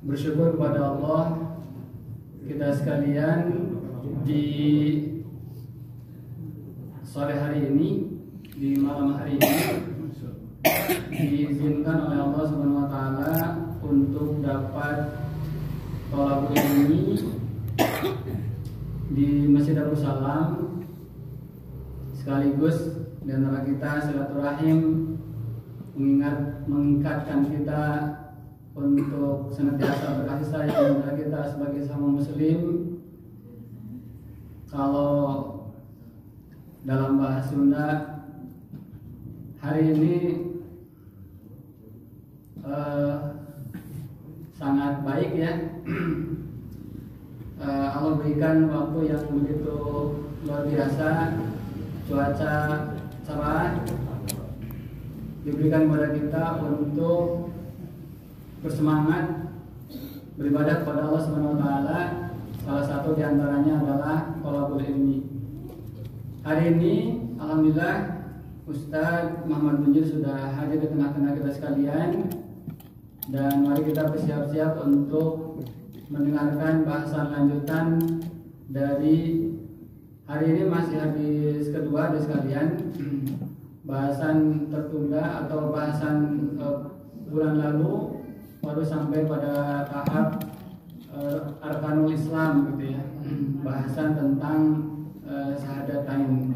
bersyukur kepada Allah kita sekalian di sore hari ini, di malam hari ini diizinkan oleh Allah Subhanahu wa taala untuk dapat thalabul ilmi di Masjid Darussalam, sekaligus di antara kita silaturahim mengikatkan kita untuk senantiasa berkasih sayang antara kita sebagai sama muslim. Kalau dalam bahasa Sunda, hari ini sangat baik ya. Allah berikan waktu yang begitu luar biasa, cuaca cerah diberikan kepada kita untuk bersemangat beribadah kepada Allah Subhanahu wa taala. Salah satu diantaranya adalah thalabul ilmi. Hari ini alhamdulillah Ustadz Muhammad Munjir sudah hadir di tengah-tengah kita sekalian, dan mari kita bersiap-siap untuk mendengarkan bahasan lanjutan dari hari ini. Masih habis kedua dari sekalian, bahasan tertunda atau bahasan bulan lalu baru sampai pada tahap arkanul Islam gitu ya, bahasan tentang syahadatain.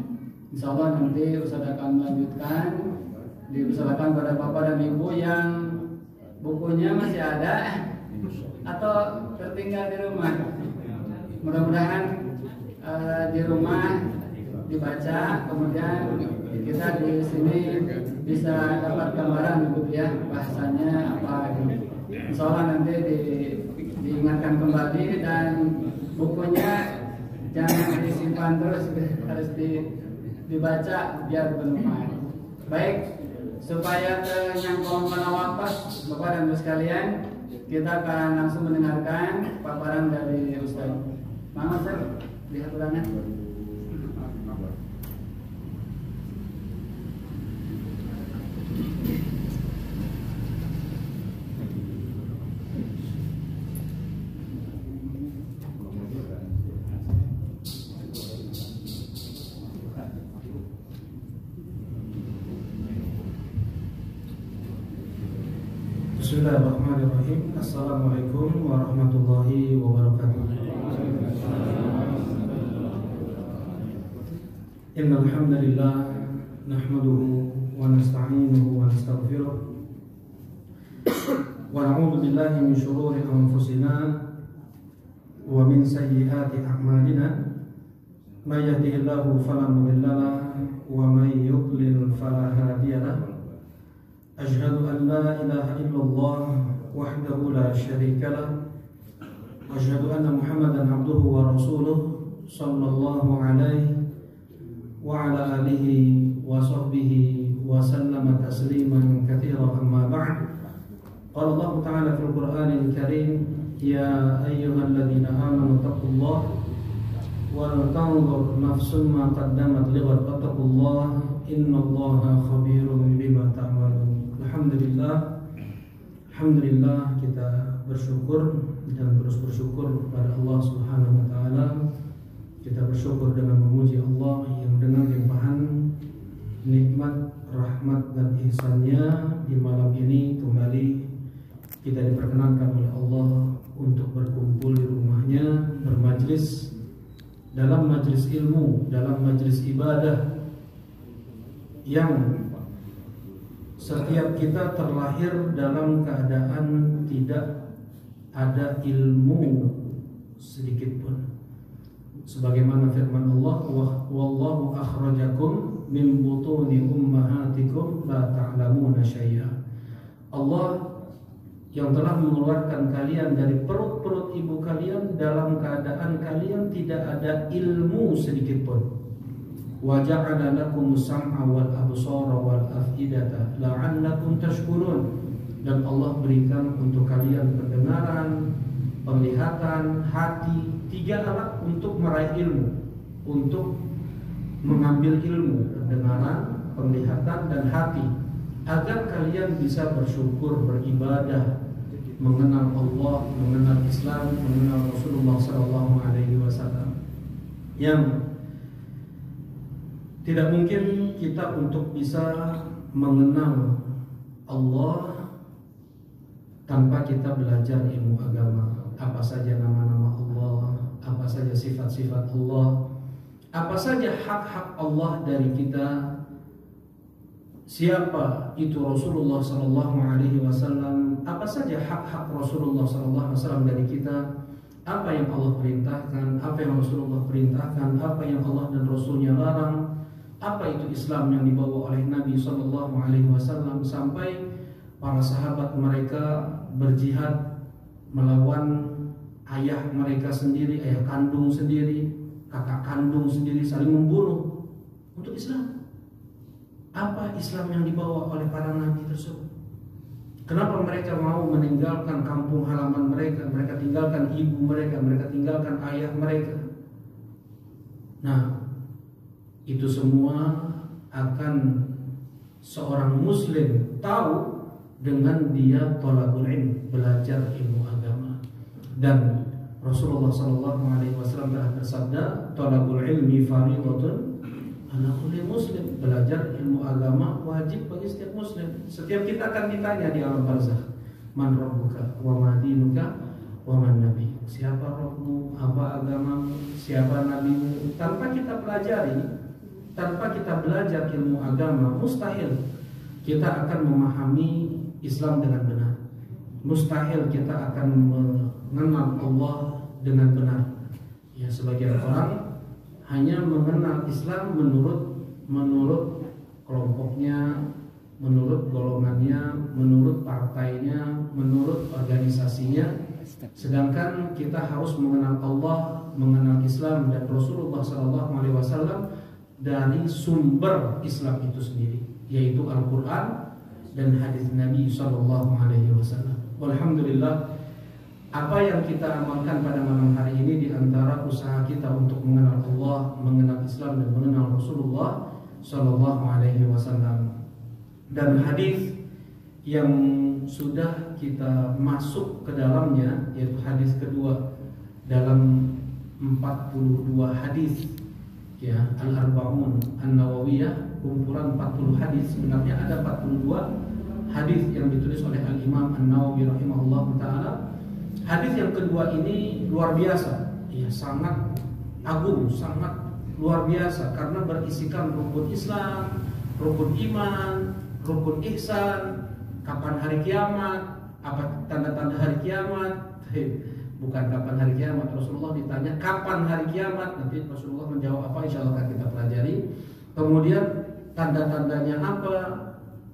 Insya Allah nanti Ustaz akan melanjutkan, dipersilakan pada bapak dan ibu yang bukunya masih ada atau tertinggal di rumah. Mudah-mudahan di rumah dibaca, kemudian kita di sini bisa dapat gambaran gitu ya, bahasanya apa gitu. Insya Allah nanti diingatkan kembali, dan bukunya jangan disimpan terus, harus dibaca biar bermanfaat. Baik, supaya ternyangkong penawapas Bapak dan Ibu sekalian, kita akan langsung mendengarkan paparan dari Ustaz. Mama Ustaz, lihat ulangan. Bismillahirrahmanirrahim. Assalamualaikum warahmatullahi wabarakatuh. Innal hamdalillah nahmaduhu wa nasta'inuhu wa nastaghfiruh wa na'udzu billahi min shururi anfusina wa min sayyiati a'malina. May yahdihillahu fala mudilla lahu wa may yudlil fala hadiya lahu. Asyhadu an la ilaha illallah wahdahu la syarika lah, wa asyhadu anna Muhammadan abduhu wa rasuluh sallallahu alaihi wa ala alihi wa sahbihi wa sallama tasliman katsiran, amma ba'd. Qala Allah ta'ala fil Qur'anil Karim, ya ayyuhalladzina amanu taqullaha wal tanzur nafsum ma qaddamat lighad, wattaqullaha innallaha khabirun bima ta'malun. Alhamdulillah kita bersyukur dan terus bersyukur kepada Allah Subhanahu wa taala. Kita bersyukur dengan memuji Allah yang dengan limpahan nikmat, rahmat dan ihsannya di malam ini kembali kita diperkenankan oleh Allah untuk berkumpul di rumahnya, bermajlis dalam majlis ilmu, dalam majlis ibadah yang setiap kita terlahir dalam keadaan tidak ada ilmu sedikit pun. Sebagaimana firman Allah, wallahu akhrajakum min butuni ummahatikum la ta'lamuna syai'a. Allah yang telah mengeluarkan kalian dari perut-perut ibu kalian dalam keadaan kalian tidak ada ilmu sedikit pun. Wa ja'ala lakumus sam'a wal absara wal af'idata la'allakum tashkurun. Dan Allah berikan untuk kalian pendengaran, penglihatan, hati, 3 alat untuk meraih ilmu, untuk mengambil ilmu, pendengaran, penglihatan dan hati, agar kalian bisa bersyukur, beribadah mengenal Allah, mengenal Islam, mengenal Rasulullah Sallallahu Alaihi Wasallam. Yang tidak mungkin kita untuk bisa mengenal Allah tanpa kita belajar ilmu agama. Apa saja nama-nama Allah, apa saja sifat-sifat Allah, apa saja hak-hak Allah dari kita. Siapa itu Rasulullah Sallallahu Alaihi Wasallam? Apa saja hak-hak Rasulullah Sallallahu Alaihi Wasallam dari kita? Apa yang Allah perintahkan? Apa yang Rasulullah perintahkan? Apa yang Allah dan Rasulnya larang? Apa itu Islam yang dibawa oleh Nabi Sallallahu Alaihi Wasallam? Sampai para sahabat mereka berjihad melawan ayah mereka sendiri, ayah kandung sendiri, kakak kandung sendiri, saling membunuh untuk Islam. Apa Islam yang dibawa oleh para nabi tersebut? Kenapa mereka mau meninggalkan kampung halaman mereka? Mereka tinggalkan ibu mereka, mereka tinggalkan ayah mereka. Nah, itu semua akan seorang muslim tahu dengan dia thalabul ilm, belajar ilmu agama. Dan Rasulullah Sallallahu Alaihi Wasallam telah bersabda, thalabul ilmi fardhatun ala kulli muslim. Belajar ilmu agama wajib bagi setiap muslim. Setiap kita akan ditanya di alam barzakh, man rabbuka wa ma dinuka wa man nabi. Siapa Rabbmu, apa agamamu, siapa nabimu? Tanpa kita pelajari, tanpa kita belajar ilmu agama, mustahil kita akan memahami Islam dengan benar. Mustahil kita akan mengenal Allah dengan benar. Ya, sebagian orang hanya mengenal Islam menurut kelompoknya, menurut golongannya, menurut partainya, menurut organisasinya. Sedangkan kita harus mengenal Allah, mengenal Islam dan Rasulullah SAW dari sumber Islam itu sendiri, yaitu Al-Quran dan hadis Nabi SAW. Alhamdulillah, apa yang kita amalkan pada malam hari ini di antara usaha kita untuk mengenal Allah, mengenal Islam dan mengenal Rasulullah Sallallahu Alaihi Wasallam. Dan hadis yang sudah kita masuk ke dalamnya, yaitu hadis kedua dalam 42 hadis, ya, Al-Arba'un An-Nawawiyah, kumpulan 40 hadis. Sebenarnya ada 42 hadis yang ditulis oleh Al-Imam An-Nawawi rahimahullah ta'ala. Hadis yang kedua ini luar biasa, ya, sangat agung, sangat luar biasa karena berisikan rukun Islam, rukun iman, rukun ihsan, kapan hari kiamat, apa tanda-tanda hari kiamat. Bukan kapan hari kiamat, Rasulullah ditanya kapan hari kiamat, nanti Rasulullah menjawab apa, insya Allah akan kita pelajari. Kemudian tanda-tandanya apa?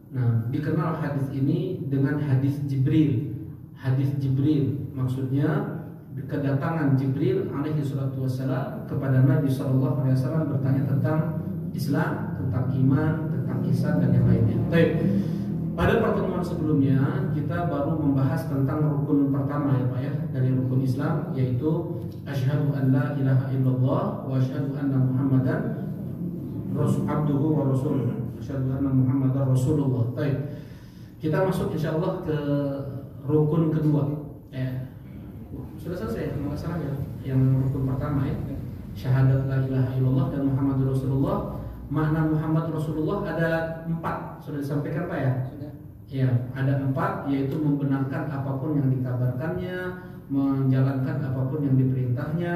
Nah, dikenal hadis ini dengan hadis Jibril. Hadis Jibril maksudnya kedatangan Jibril alaihi salatu wassalam kepada Nabi sallallahu alaihi wasallam bertanya tentang Islam, tentang iman, tentang ihsan dan yang lainnya. Baik. Pada pertemuan sebelumnya kita baru membahas tentang rukun pertama, ya Pak, ya, dari rukun Islam, yaitu asyhadu an la ilaha illallah wa asyhadu anna Muhammadan abduhu wa rasuluh. Asyhadu anna Muhammadan Rasulullah. Baik. Kita masuk insyaallah ke rukun kedua. Sudah selesai masalahnya. Yang rukun pertama, ya, syahadat la ilaha illallah dan Muhammadur Rasulullah. Makna Muhammad Rasulullah ada 4. Sudah disampaikan Pak, ya? Sudah. Ya, ada 4, yaitu membenarkan apapun yang dikabarkannya, menjalankan apapun yang diperintahnya,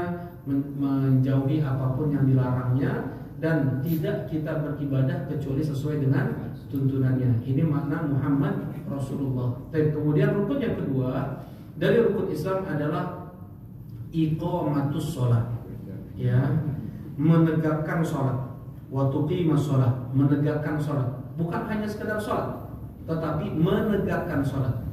menjauhi apapun yang dilarangnya, dan tidak kita beribadah kecuali sesuai dengan tuntunannya. Ini makna Muhammad Rasulullah. Dan kemudian rukun yang kedua dari rukun Islam adalah iqamatus sholat, ya, menegakkan sholat. Wa tuqimas sholat, menegakkan sholat. Bukan hanya sekedar sholat, tetapi menegakkan sholat.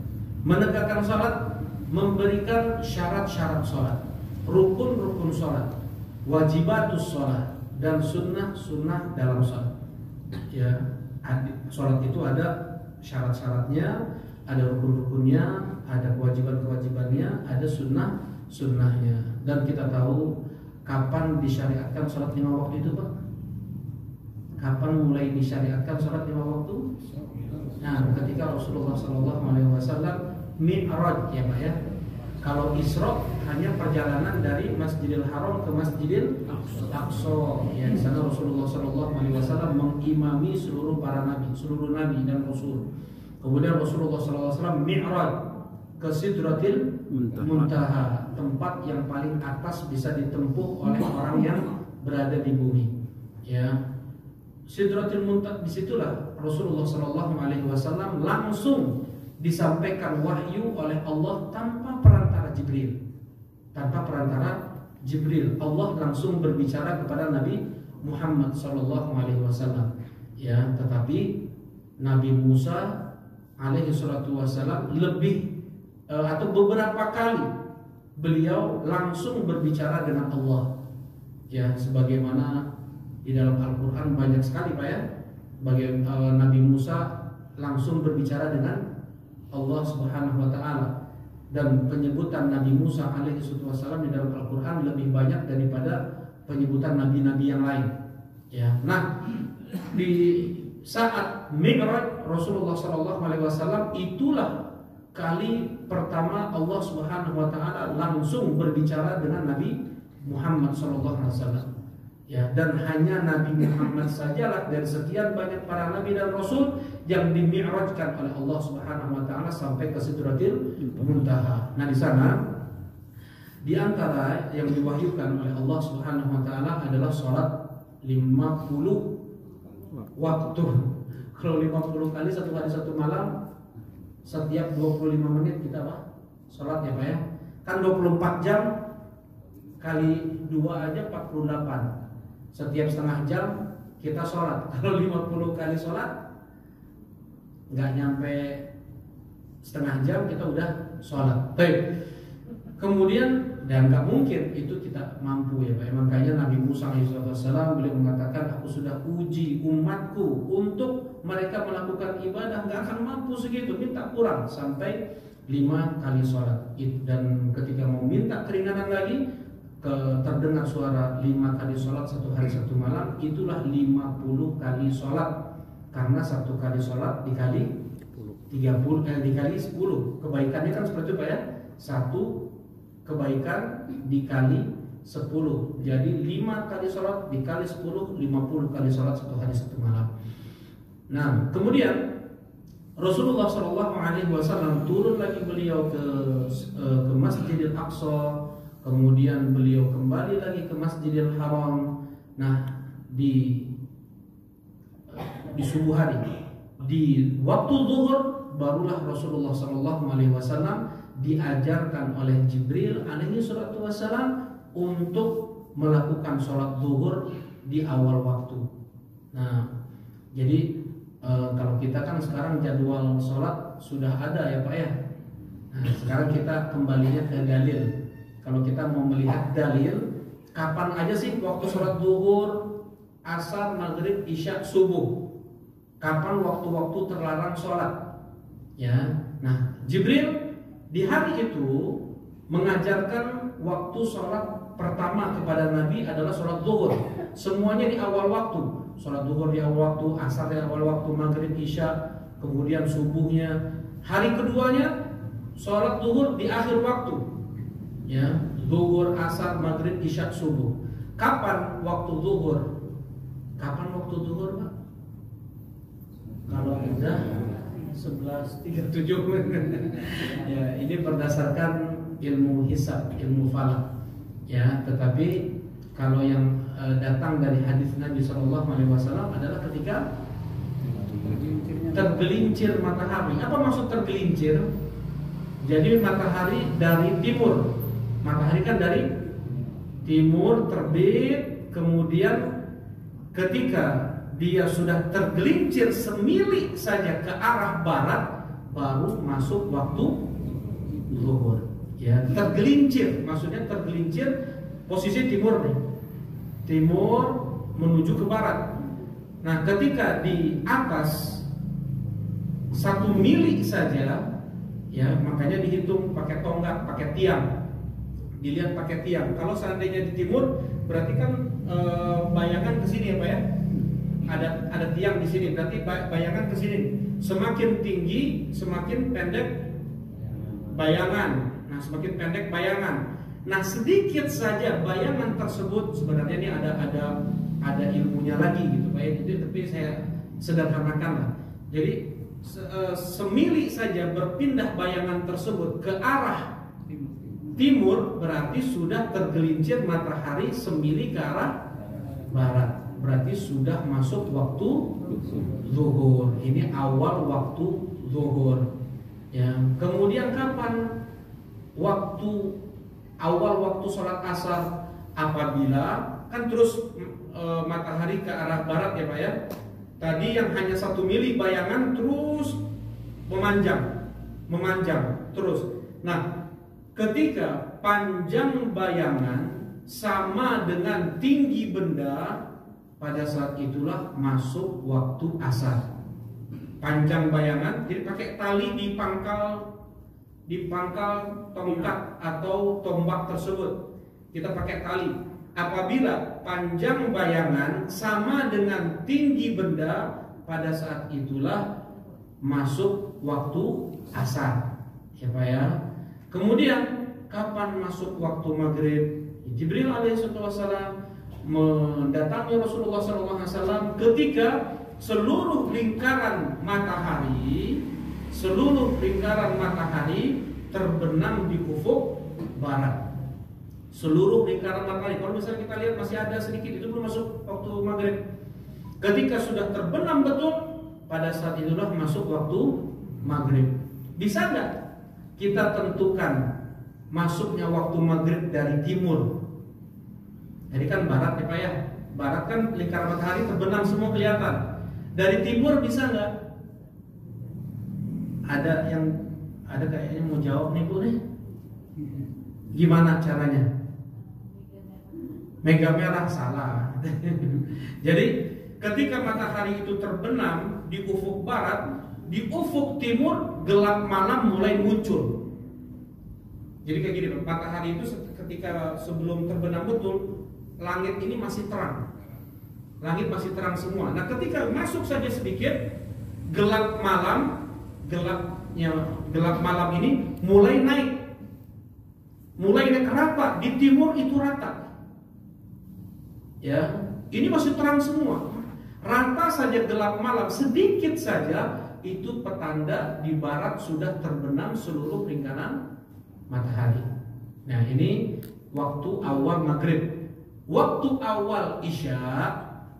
Menegakkan sholat, memberikan syarat-syarat sholat, rukun-rukun sholat, wajibatus sholat, dan sunnah-sunnah dalam sholat. Ya, sholat itu ada syarat-syaratnya, ada rukun-rukunnya, ada kewajiban-kewajibannya, ada sunnah-sunnahnya. Dan kita tahu kapan disyariatkan sholat 5 waktu itu, Pak? Kapan mulai disyariatkan sholat 5 waktu? Nah, ketika Rasulullah SAW Mi'raj ya Pak ya. Kalau Isra hanya perjalanan dari Masjidil Haram ke Masjidil Aqsa. Ya, di sana Rasulullah SAW mengimami seluruh para nabi, seluruh nabi dan rasul. Kemudian Rasulullah SAW Mi'raj ke Sidratil Muntaha, tempat yang paling atas bisa ditempuh oleh orang yang berada di bumi. Ya, Sidratil Muntaha, disitulah Rasulullah SAW langsung disampaikan wahyu oleh Allah tanpa perantara Jibril. Tanpa perantara Jibril, Allah langsung berbicara kepada Nabi Muhammad SAW. Ya, tetapi Nabi Musa alaihi salatu wassalam lebih atau beberapa kali beliau langsung berbicara dengan Allah. Ya, sebagaimana di dalam Al-Quran banyak sekali Pak ya, Nabi Musa langsung berbicara dengan Allah Subhanahu wa taala, dan penyebutan Nabi Musa alaihi wasallam di dalam Al-Qur'an lebih banyak daripada penyebutan nabi-nabi yang lain. Ya. Nah, di saat Mi'raj Rasulullah sallallahu alaihi wasallam itulah kali pertama Allah Subhanahu wa taala langsung berbicara dengan Nabi Muhammad sallallahu alaihi wasallam. Ya, dan hanya Nabi Muhammad sajalah dari sekian banyak para nabi dan rasul yang dimi'rajkan oleh Allah Subhanahu wa taala sampai ke Sidratil Muntaha. Nah, di sana di antara yang diwahyukan oleh Allah Subhanahu wa taala adalah salat 50 waktu. Kalau 50 kali satu hari satu malam, setiap 25 menit kita apa? Salat ya Pak ya. Kan 24 jam kali 2 aja 48. Setiap setengah jam kita sholat. Kalau 50 kali sholat nggak nyampe setengah jam kita udah sholat. Baik. Kemudian dan nggak mungkin itu kita mampu ya Pak. Makanya Nabi Musa alaihissalam beliau mengatakan, aku sudah uji umatku untuk mereka melakukan ibadah nggak akan mampu segitu, minta kurang sampai 5 kali sholat. Dan ketika mau minta keringanan lagi, terdengar suara 5 kali sholat satu hari satu malam, itulah 50 kali sholat. Karena satu kali sholat dikali 30 dikali 10, kebaikannya kan seperti itu Pak ya. Satu kebaikan dikali 10, jadi 5 kali sholat dikali 10, 50 kali sholat satu hari satu malam. Nah, kemudian Rasulullah SAW turun lagi beliau ke Masjidil Aqsa. Kemudian beliau kembali lagi ke Masjidil Haram. Nah, di subuh hari, di waktu zuhur, barulah Rasulullah SAW diajarkan oleh Jibril alaihi salatu wassalam untuk melakukan sholat zuhur di awal waktu. Nah, jadi kalau kita kan sekarang jadwal sholat sudah ada ya Pak ya. Nah, sekarang kita kembalinya ke dalil. Kalau kita mau melihat dalil, kapan aja sih waktu sholat zuhur, asar, maghrib, isya, subuh? Kapan waktu-waktu terlarang sholat? Ya, nah Jibril di hari itu mengajarkan waktu sholat pertama kepada Nabi adalah sholat zuhur. Semuanya di awal waktu. Sholat zuhur di awal waktu, asar di awal waktu, maghrib, isya, kemudian subuhnya. Hari keduanya sholat zuhur di akhir waktu. Ya, zuhur, asar, maghrib, isya, subuh. Kapan waktu zuhur? Kapan waktu zuhur Pak? Kalau udah 11.37. Ya, ini berdasarkan ilmu hisab, ilmu falak. Ya, tetapi kalau yang datang dari hadis Nabi SAW adalah ketika tergelincir matahari. Apa maksud tergelincir? Jadi matahari dari timur. Matahari kan dari timur terbit, kemudian ketika dia sudah tergelincir semili saja ke arah barat, baru masuk waktu zuhur. Ya, tergelincir, maksudnya tergelincir posisi timur nih. Timur menuju ke barat. Nah, ketika di atas 1 mili saja, ya makanya dihitung pakai tonggak, pakai tiang. Dilihat pakai tiang. Kalau seandainya di timur, berarti kan bayangan ke sini ya Pak ya. Ada tiang di sini, berarti bayangan ke sini. Semakin tinggi, semakin pendek bayangan. Nah, semakin pendek bayangan. Nah, sedikit saja bayangan tersebut sebenarnya ini ada ilmunya lagi gitu Pak. Itu tapi saya sederhanakan lah. Jadi semili saja berpindah bayangan tersebut ke arah timur berarti sudah tergelincir matahari semili ke arah barat. Berarti sudah masuk waktu zuhur. Ini awal waktu zuhur. Ya. Kemudian kapan awal waktu sholat asar? Apabila kan terus matahari ke arah barat ya Pak ya. Tadi yang hanya 1 mili bayangan terus memanjang terus. Nah, ketika panjang bayangan sama dengan tinggi benda, pada saat itulah masuk waktu asar. Panjang bayangan, jadi pakai tali di pangkal tongkat atau tombak tersebut. Kita pakai tali. Apabila panjang bayangan sama dengan tinggi benda, pada saat itulah masuk waktu asar. Ya Pak ya. Kemudian kapan masuk waktu maghrib? Jibril alaihissalam mendatangi Rasulullah SAW ketika seluruh lingkaran matahari terbenam di ufuk barat. Seluruh lingkaran matahari. Kalau misalnya kita lihat masih ada sedikit, itu belum masuk waktu maghrib. Ketika sudah terbenam betul, pada saat itulah masuk waktu maghrib. Bisa nggak kita tentukan masuknya waktu maghrib dari timur? Jadi kan barat ya Pak ya. Barat kan lingkaran matahari terbenam semua kelihatan. Dari timur bisa nggak? Ada kayaknya mau jawab nih Bu nih. Gimana caranya? Mega merah salah. Jadi ketika matahari itu terbenam di ufuk barat, di ufuk timur gelap malam mulai muncul. Jadi kayak gini, matahari itu ketika sebelum terbenam betul, langit ini masih terang. Langit masih terang semua. Nah, ketika masuk saja sedikit gelap malam ini mulai naik. Mulai naik rata, di timur itu rata. Ya, ini masih terang semua. Rata saja gelap malam, sedikit saja itu petanda di barat sudah terbenam seluruh lingkaran matahari. Nah, ini waktu awal maghrib. Waktu awal isya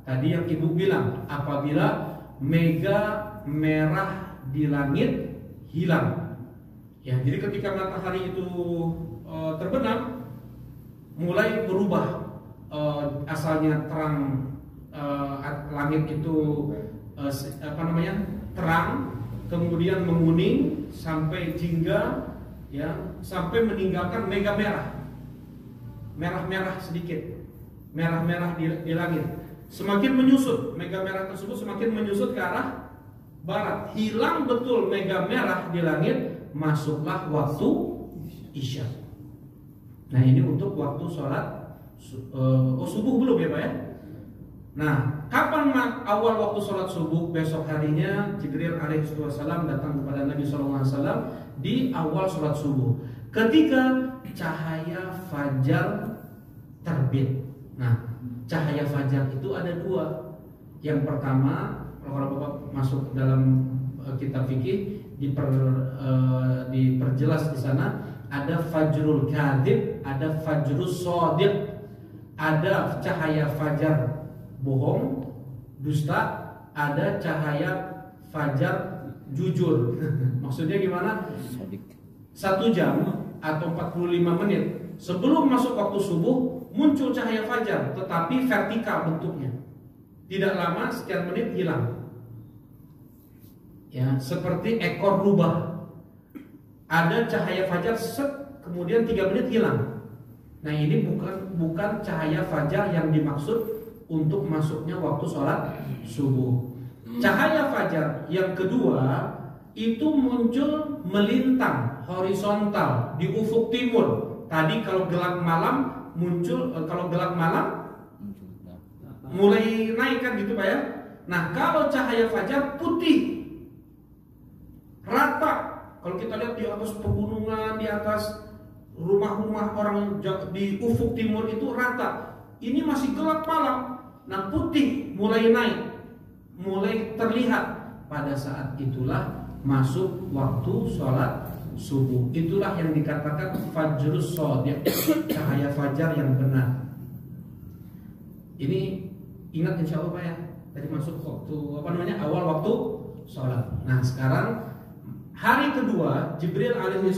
tadi yang Ibu bilang, apabila mega merah di langit hilang. Ya, jadi ketika matahari itu terbenam, mulai berubah. Asalnya terang, langit itu terang, kemudian menguning sampai jingga, ya, sampai meninggalkan mega merah sedikit, merah di langit. Semakin menyusut, mega merah tersebut semakin menyusut ke arah barat. Hilang betul mega merah di langit, masuklah waktu isya. Nah, ini untuk waktu sholat subuh belum ya Pak ya? Nah, kapan awal waktu sholat subuh? Besok harinya Jibril alaihissalam datang kepada Nabi SAW di awal sholat subuh, ketika cahaya fajar terbit. Nah, cahaya fajar itu ada dua. Yang pertama, kalau Bapak masuk dalam kitab fikih diperjelas di sana, ada fajrul kadhib, ada fajrus shadiq. Ada cahaya fajar bohong, dusta, ada cahaya fajar jujur. Maksudnya gimana? 1 jam atau 45 menit sebelum masuk waktu subuh muncul cahaya fajar, tetapi vertikal bentuknya. Tidak lama, sekian menit hilang. Ya, seperti ekor rubah. Ada cahaya fajar kemudian 3 menit hilang. Nah, ini bukan cahaya fajar yang dimaksud untuk masuknya waktu sholat subuh. Cahaya fajar yang kedua itu muncul melintang horizontal di ufuk timur. Tadi kalau gelap malam muncul, kalau gelap malam mulai naik kan gitu Pak ya. Nah, kalau cahaya fajar putih rata. Kalau kita lihat di atas pegunungan, di atas rumah-rumah orang di ufuk timur itu rata. Ini masih gelap malam. Nah, putih mulai naik, mulai terlihat. Pada saat itulah masuk waktu sholat subuh. Itulah yang dikatakan fajrus shadiq, cahaya fajar yang benar. Ini ingat insya Allah Pak ya, tadi masuk waktu awal waktu sholat. Nah sekarang hari kedua Jibril alaihi